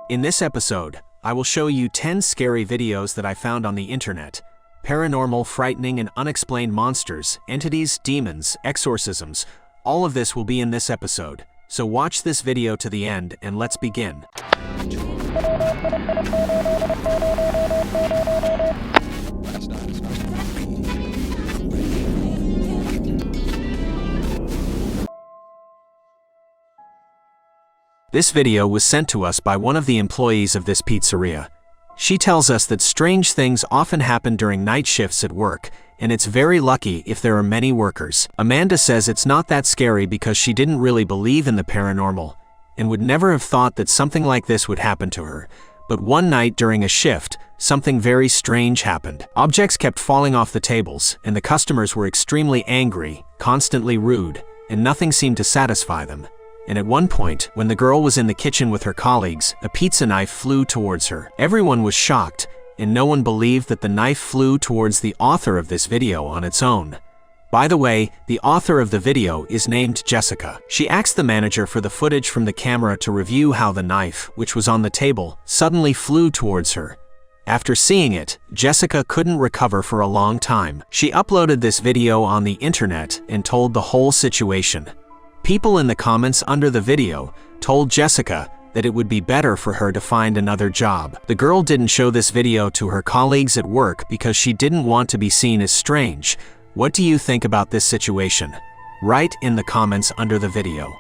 In this episode, I will show you 10 scary videos that I found on the internet. Paranormal, frightening, and unexplained monsters, entities, demons, exorcisms. All of this will be in this episode. So watch this video to the end and let's begin. This video was sent to us by one of the employees of this pizzeria. She tells us that strange things often happen during night shifts at work, and it's very lucky if there are many workers. Amanda says it's not that scary because she didn't really believe in the paranormal, and would never have thought that something like this would happen to her. But one night during a shift, something very strange happened. Objects kept falling off the tables, and the customers were extremely angry, constantly rude, and nothing seemed to satisfy them. And at one point, when the girl was in the kitchen with her colleagues, a pizza knife flew towards her. Everyone was shocked, and no one believed that the knife flew towards the author of this video on its own. By the way, the author of the video is named Jessica. She asked the manager for the footage from the camera to review how the knife, which was on the table, suddenly flew towards her. After seeing it, Jessica couldn't recover for a long time. She uploaded this video on the internet and told the whole situation. People in the comments under the video told Jessica that it would be better for her to find another job. The girl didn't show this video to her colleagues at work because she didn't want to be seen as strange. What do you think about this situation? Write in the comments under the video.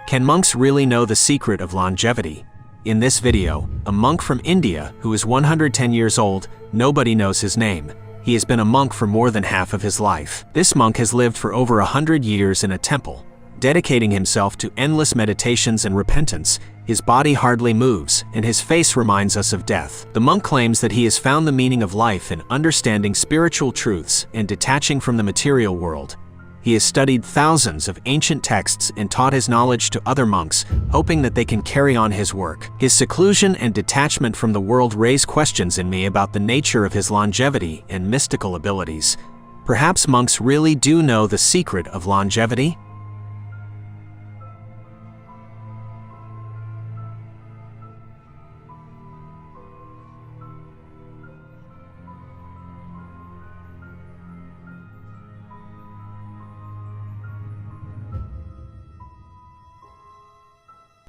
Can monks really know the secret of longevity? In this video, a monk from India who is 110 years old, nobody knows his name. He has been a monk for more than half of his life. This monk has lived for over 100 years in a temple, dedicating himself to endless meditations and repentance. His body hardly moves, and his face reminds us of death. The monk claims that he has found the meaning of life in understanding spiritual truths and detaching from the material world. He has studied thousands of ancient texts and taught his knowledge to other monks, hoping that they can carry on his work. His seclusion and detachment from the world raise questions in me about the nature of his longevity and mystical abilities. Perhaps monks really do know the secret of longevity?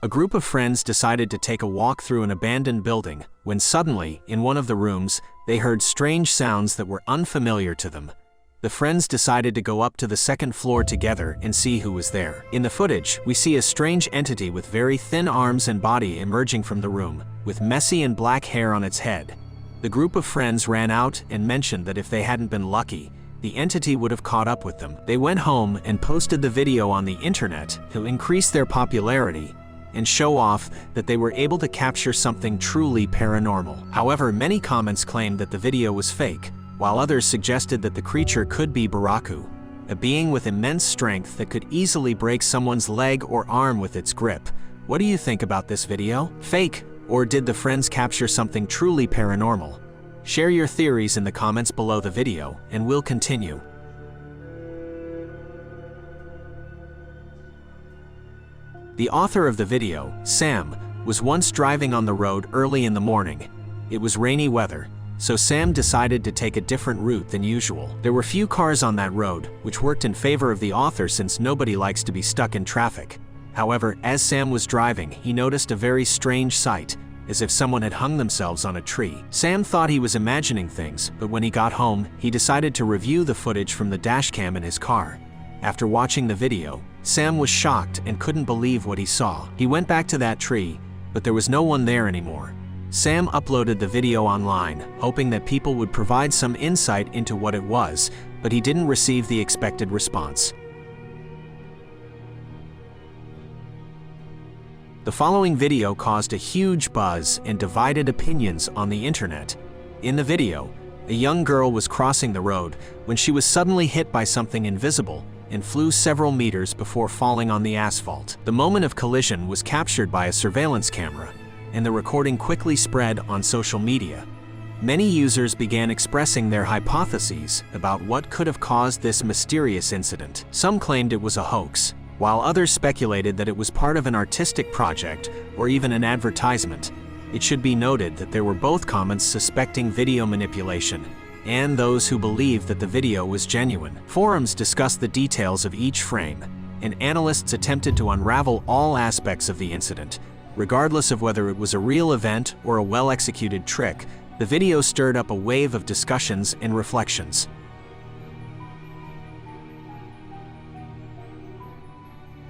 A group of friends decided to take a walk through an abandoned building when suddenly, in one of the rooms, they heard strange sounds that were unfamiliar to them. The friends decided to go up to the second floor together and see who was there. In the footage, we see a strange entity with very thin arms and body emerging from the room, with messy and black hair on its head. The group of friends ran out and mentioned that if they hadn't been lucky, the entity would have caught up with them. They went home and posted the video on the internet to increase their popularity and show off that they were able to capture something truly paranormal. However, many comments claimed that the video was fake, while others suggested that the creature could be Baraku, a being with immense strength that could easily break someone's leg or arm with its grip. What do you think about this video? Fake, or did the friends capture something truly paranormal? Share your theories in the comments below the video, and we'll continue. The author of the video, Sam, was once driving on the road early in the morning. It was rainy weather, so Sam decided to take a different route than usual. There were few cars on that road, which worked in favor of the author since nobody likes to be stuck in traffic. However, as Sam was driving, he noticed a very strange sight, as if someone had hung themselves on a tree. Sam thought he was imagining things, but when he got home, he decided to review the footage from the dashcam in his car. After watching the video, Sam was shocked and couldn't believe what he saw. He went back to that tree, but there was no one there anymore. Sam uploaded the video online, hoping that people would provide some insight into what it was, but he didn't receive the expected response. The following video caused a huge buzz and divided opinions on the internet. In the video, a young girl was crossing the road when she was suddenly hit by something invisible and flew several meters before falling on the asphalt. The moment of collision was captured by a surveillance camera, and the recording quickly spread on social media. Many users began expressing their hypotheses about what could have caused this mysterious incident. Some claimed it was a hoax, while others speculated that it was part of an artistic project or even an advertisement. It should be noted that there were both comments suspecting video manipulation and those who believed that the video was genuine. Forums discussed the details of each frame, and analysts attempted to unravel all aspects of the incident. Regardless of whether it was a real event or a well-executed trick, the video stirred up a wave of discussions and reflections.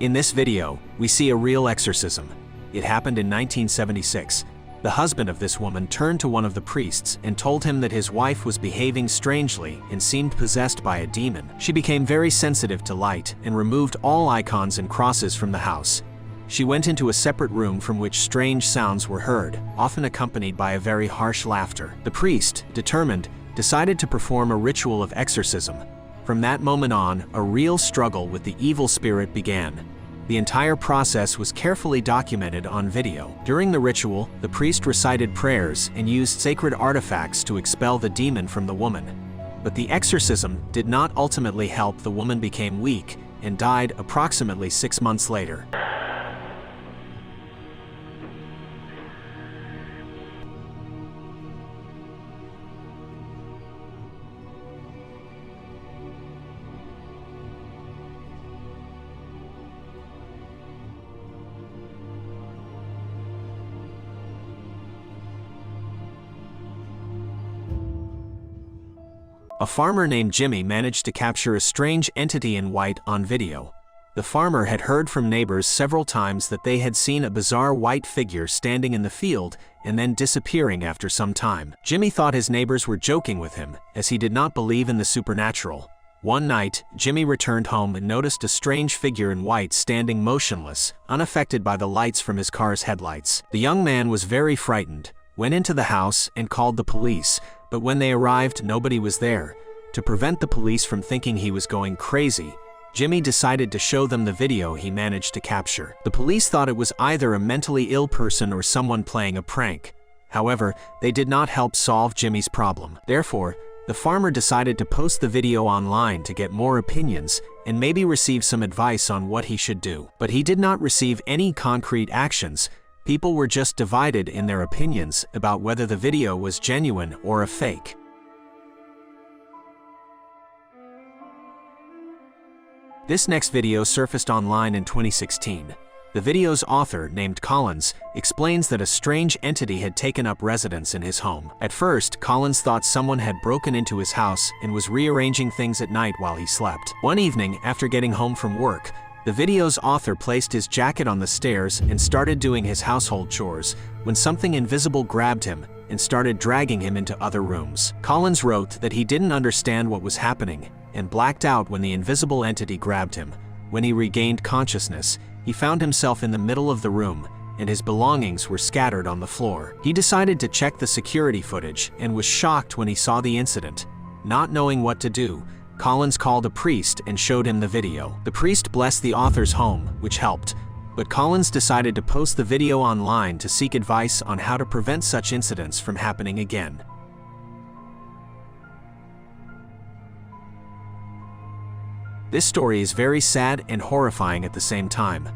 In this video, we see a real exorcism. It happened in 1976. The husband of this woman turned to one of the priests and told him that his wife was behaving strangely and seemed possessed by a demon. She became very sensitive to light and removed all icons and crosses from the house. She went into a separate room from which strange sounds were heard, often accompanied by a very harsh laughter. The priest, determined, decided to perform a ritual of exorcism. From that moment on, a real struggle with the evil spirit began. The entire process was carefully documented on video. During the ritual, the priest recited prayers and used sacred artifacts to expel the demon from the woman. But the exorcism did not ultimately help. The woman became weak and died approximately 6 months later. A farmer named Jimmy managed to capture a strange entity in white on video. The farmer had heard from neighbors several times that they had seen a bizarre white figure standing in the field and then disappearing after some time. Jimmy thought his neighbors were joking with him, as he did not believe in the supernatural. One night, Jimmy returned home and noticed a strange figure in white standing motionless, unaffected by the lights from his car's headlights. The young man was very frightened, went into the house and called the police, but when they arrived, nobody was there. To prevent the police from thinking he was going crazy, Jimmy decided to show them the video he managed to capture. The police thought it was either a mentally ill person or someone playing a prank. However, they did not help solve Jimmy's problem. Therefore, the farmer decided to post the video online to get more opinions and maybe receive some advice on what he should do. But he did not receive any concrete actions. People were just divided in their opinions about whether the video was genuine or a fake. This next video surfaced online in 2016. The video's author, named Collins, explains that a strange entity had taken up residence in his home. At first, Collins thought someone had broken into his house and was rearranging things at night while he slept. One evening, after getting home from work, the video's author placed his jacket on the stairs and started doing his household chores when something invisible grabbed him and started dragging him into other rooms. Collins wrote that he didn't understand what was happening and blacked out when the invisible entity grabbed him. When he regained consciousness, he found himself in the middle of the room and his belongings were scattered on the floor. He decided to check the security footage and was shocked when he saw the incident. Not knowing what to do, Collins called a priest and showed him the video. The priest blessed the author's home, which helped, but Collins decided to post the video online to seek advice on how to prevent such incidents from happening again. This story is very sad and horrifying at the same time.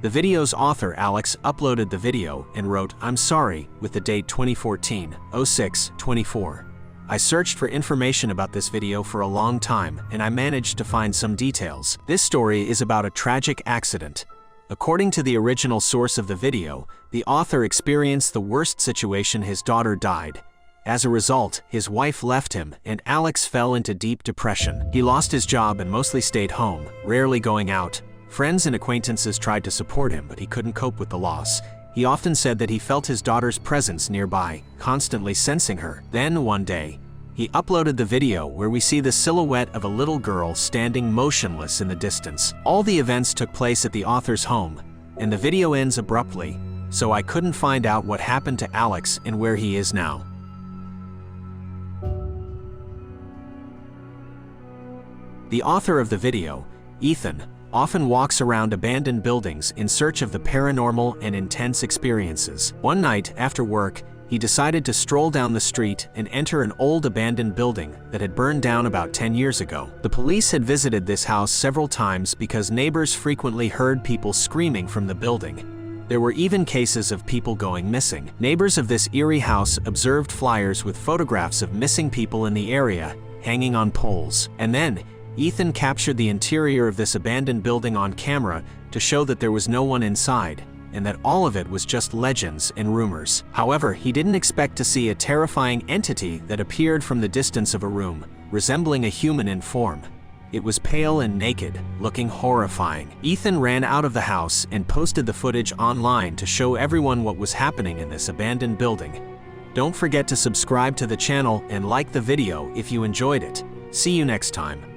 The video's author, Alex, uploaded the video and wrote, "I'm sorry," with the date 2014-06-24. I searched for information about this video for a long time, and I managed to find some details. This story is about a tragic accident. According to the original source of the video, the author experienced the worst situation. His daughter died. As a result, his wife left him, and Alex fell into deep depression. He lost his job and mostly stayed home, rarely going out. Friends and acquaintances tried to support him, but he couldn't cope with the loss. He often said that he felt his daughter's presence nearby, constantly sensing her. Then, one day, he uploaded the video where we see the silhouette of a little girl standing motionless in the distance. All the events took place at the author's home, and the video ends abruptly, so I couldn't find out what happened to Alex and where he is now. The author of the video, Ethan, often walks around abandoned buildings in search of the paranormal and intense experiences. One night, after work, he decided to stroll down the street and enter an old abandoned building that had burned down about 10 years ago. The police had visited this house several times because neighbors frequently heard people screaming from the building. There were even cases of people going missing. Neighbors of this eerie house observed flyers with photographs of missing people in the area hanging on poles. And then, Ethan captured the interior of this abandoned building on camera to show that there was no one inside, and that all of it was just legends and rumors. However, he didn't expect to see a terrifying entity that appeared from the distance of a room, resembling a human in form. It was pale and naked, looking horrifying. Ethan ran out of the house and posted the footage online to show everyone what was happening in this abandoned building. Don't forget to subscribe to the channel and like the video if you enjoyed it. See you next time.